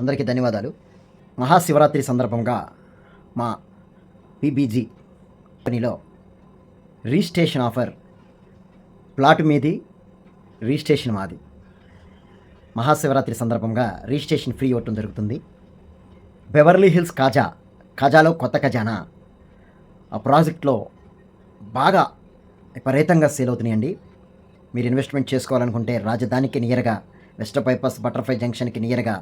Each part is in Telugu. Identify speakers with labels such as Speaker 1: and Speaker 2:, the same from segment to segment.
Speaker 1: అందరికీ ధన్యవాదాలు. మహాశివరాత్రి సందర్భంగా మా పీబీజీ కంపెనీలో రిజిస్ట్రేషన్ ఆఫర్. ప్లాట్ మీది, రిజిస్ట్రేషన్ మాది. మహాశివరాత్రి సందర్భంగా రిజిస్ట్రేషన్ ఫ్రీ ఇవ్వటం జరుగుతుంది. బెవర్లీ హిల్స్ కాజాలో కొత్త ఖజానా ఆ ప్రాజెక్ట్లో బాగా విపరీతంగా సేల్ అవుతున్నాయండి. మీరు ఇన్వెస్ట్మెంట్ చేసుకోవాలనుకుంటే రాజధానికి నియర్గా, వెస్ట్ బైపాస్ బటర్ఫ్లై జంక్షన్కి నియర్గా,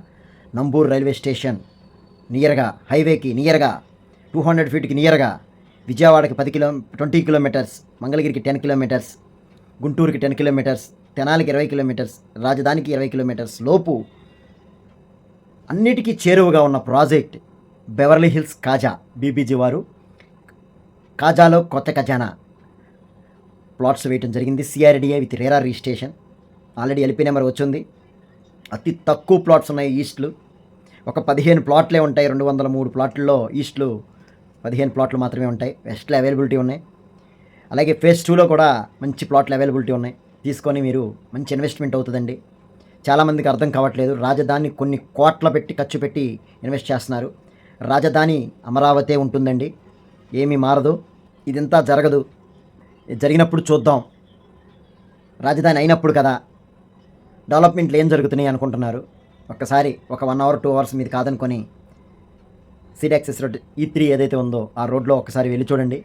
Speaker 1: నంబూర్ రైల్వే స్టేషన్ నియర్గా, హైవేకి నియర్గా, 200 ఫీట్కి నియర్గా, విజయవాడకి 20 కిలోమీటర్స్, మంగళగిరికి 10 కిలోమీటర్స్, గుంటూరుకి 10 కిలోమీటర్స్, తెనాలికి 20 కిలోమీటర్స్, రాజధానికి 20 కిలోమీటర్స్ లోపు అన్నిటికీ చేరువగా ఉన్న ప్రాజెక్ట్ బెవర్లీ హిల్స్ బీబీజీ వారు కాజాలో కొత్త ఖజానా ప్లాట్స్ వేయటం జరిగింది. CRDA with RERA registration. Already LP number వచ్చింది. అతి తక్కువ ప్లాట్స్ ఉన్నాయి ఈస్ట్లు. ఒక 15 ప్లాట్లే ఉంటాయి. 203 ప్లాట్లలో ఈస్ట్లు 15 ప్లాట్లు మాత్రమే ఉంటాయి. వెస్ట్లో అవైలబిలిటీ ఉన్నాయి. అలాగే ఫేజ్ 2లో కూడా మంచి ప్లాట్లు అవైలబిలిటీ ఉన్నాయి. తీసుకొని మీరు మంచి ఇన్వెస్ట్మెంట్ అవుతుందండి. చాలామందికి అర్థం కావట్లేదు. రాజధాని కొన్ని కోట్ల పెట్టి ఖర్చు పెట్టి ఇన్వెస్ట్ చేస్తున్నారు. రాజధాని అమరావతి ఉంటుందండి, ఏమీ మారదు. ఇదంతా జరగదు. జరిగినప్పుడు చూద్దాం, రాజధాని అయినప్పుడు కదా డెవలప్మెంట్లు ఏం జరుగుతున్నాయి అనుకుంటున్నారు. ఒక్కసారి ఒక 1 అవర్ 2 అవర్స్ మీది కాదనుకొని సీడ్ యాక్సెస్ రోడ్ E3 ఏదైతే ఉందో ఆ రోడ్లో ఒకసారి వెళ్ళి చూడండి.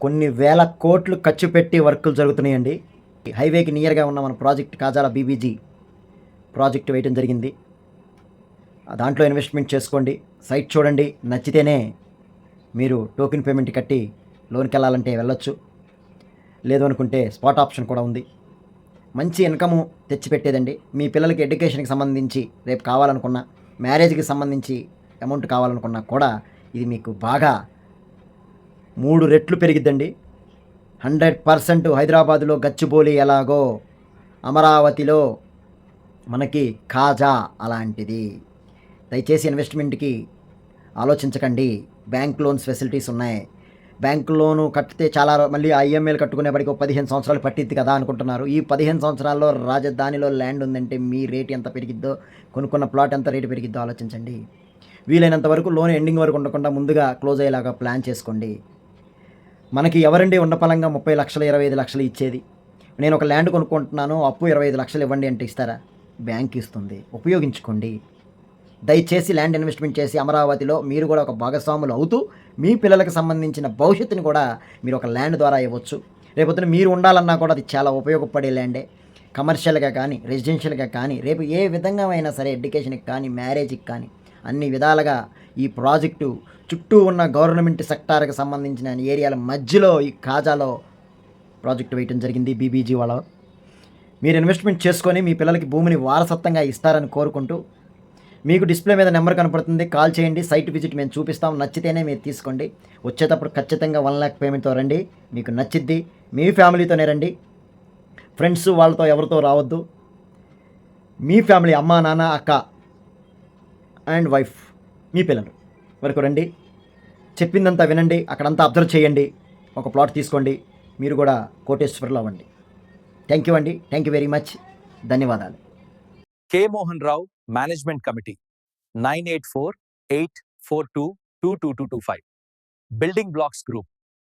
Speaker 1: కొన్ని వేల కోట్లు ఖర్చు పెట్టి వర్కులు జరుగుతున్నాయండి. హైవేకి నియర్గా ఉన్న మన ప్రాజెక్ట్ కాజాల బీబీజీ ప్రాజెక్ట్ వేయటం జరిగింది. దాంట్లో ఇన్వెస్ట్మెంట్ చేసుకోండి. సైట్ చూడండి, నచ్చితేనే మీరు టోకెన్ పేమెంట్ కట్టి లోన్కి వెళ్ళాలంటే వెళ్ళొచ్చు. లేదు అనుకుంటే స్పాట్ ఆప్షన్ కూడా ఉంది. మంచి ఇన్కము తెచ్చిపెట్టేదండి. మీ పిల్లలకి ఎడ్యుకేషన్కి సంబంధించి రేపు కావాలనుకున్నా, మ్యారేజ్కి సంబంధించి అమౌంట్ కావాలనుకున్నా కూడా ఇది మీకు బాగా 3 రెట్లు పెరిగిద్దండి. 100% హైదరాబాదులో గచ్చిబౌలి ఎలాగో అమరావతిలో మనకి కాజా అలాంటిది. దయచేసి ఇన్వెస్ట్మెంట్కి ఆలోచించకండి. బ్యాంక్ లోన్స్ ఫెసిలిటీస్ ఉన్నాయి. బ్యాంకు లోను కట్టితే చాలా మళ్ళీ ఐఎంఐలు కట్టుకునేప్పటికి 15 సంవత్సరాలు పట్టిద్ది కదా అనుకుంటున్నారు. ఈ 15 సంవత్సరాల్లో రాజధానిలో ల్యాండ్ ఉందంటే మీ రేట్ ఎంత పెరిగిద్దో, కొనుక్కున్న ప్లాట్ ఎంత రేటు పెరిగిద్దో ఆలోచించండి. వీలైనంత వరకు లోన్ ఎండింగ్ వరకు ఉండకుండా ముందుగా క్లోజ్ అయ్యేలాగా ప్లాన్ చేసుకోండి. మనకి ఎవరండి ఉండపలంగా 30 లక్షలు 25 లక్షలు ఇచ్చేది? నేను ఒక ల్యాండ్ కొనుక్కుంటున్నాను, అప్పు 25 లక్షలు ఇవ్వండి అంటే ఇస్తారా? బ్యాంక్ ఇస్తుంది. ఉపయోగించుకోండి. దయచేసి ల్యాండ్ ఇన్వెస్ట్మెంట్ చేసి అమరావతిలో మీరు కూడా ఒక భాగస్వాములు అవుతూ మీ పిల్లలకు సంబంధించిన భవిష్యత్తుని కూడా మీరు ఒక ల్యాండ్ ద్వారా ఇవ్వచ్చు. రేపొద్దున మీరు ఉండాలన్నా కూడా అది చాలా ఉపయోగపడే ల్యాండే. కమర్షియల్గా కానీ, రెసిడెన్షియల్గా కానీ, రేపు ఏ విధంగా అయినా సరే, ఎడ్యుకేషన్కి కానీ, మ్యారేజ్కి కానీ, అన్ని విధాలుగా ఈ ప్రాజెక్టు చుట్టూ ఉన్న గవర్నమెంట్ సెక్టార్కి సంబంధించిన ఏరియాల మధ్యలో ఈ కాజాలో ప్రాజెక్టు వేయటం జరిగింది బీబీజీ వాళ్ళ. మీరు ఇన్వెస్ట్మెంట్ చేసుకొని మీ పిల్లలకి భూమిని వారసత్వంగా ఇస్తారని కోరుకుంటూ, మీకు డిస్ప్లే మీద నెంబర్ కనపడుతుంది, కాల్ చేయండి. సైట్ విజిట్ మేము చూపిస్తాం. నచ్చితేనే మీరు తీసుకోండి. వచ్చేటప్పుడు ఖచ్చితంగా 1 lakh పేమెంట్తో రండి. మీకు నచ్చిద్ది. మీ ఫ్యామిలీతోనే రండి. ఫ్రెండ్స్ వాళ్ళతో ఎవరితో రావద్దు. మీ ఫ్యామిలీ, అమ్మ నాన్న అక్క అండ్ వైఫ్, మీ పిల్లలు వరకు రండి. చెప్పిందంతా వినండి. అక్కడంతా అబ్జర్వ్ చేయండి. ఒక ప్లాట్ తీసుకోండి. మీరు కూడా కోటేశ్వర్లో అవ్వండి. థ్యాంక్ యూ అండి. Thank you very much. ధన్యవాదాలు.
Speaker 2: K Mohan Rao, management committee, 9848422225. Building blocks group.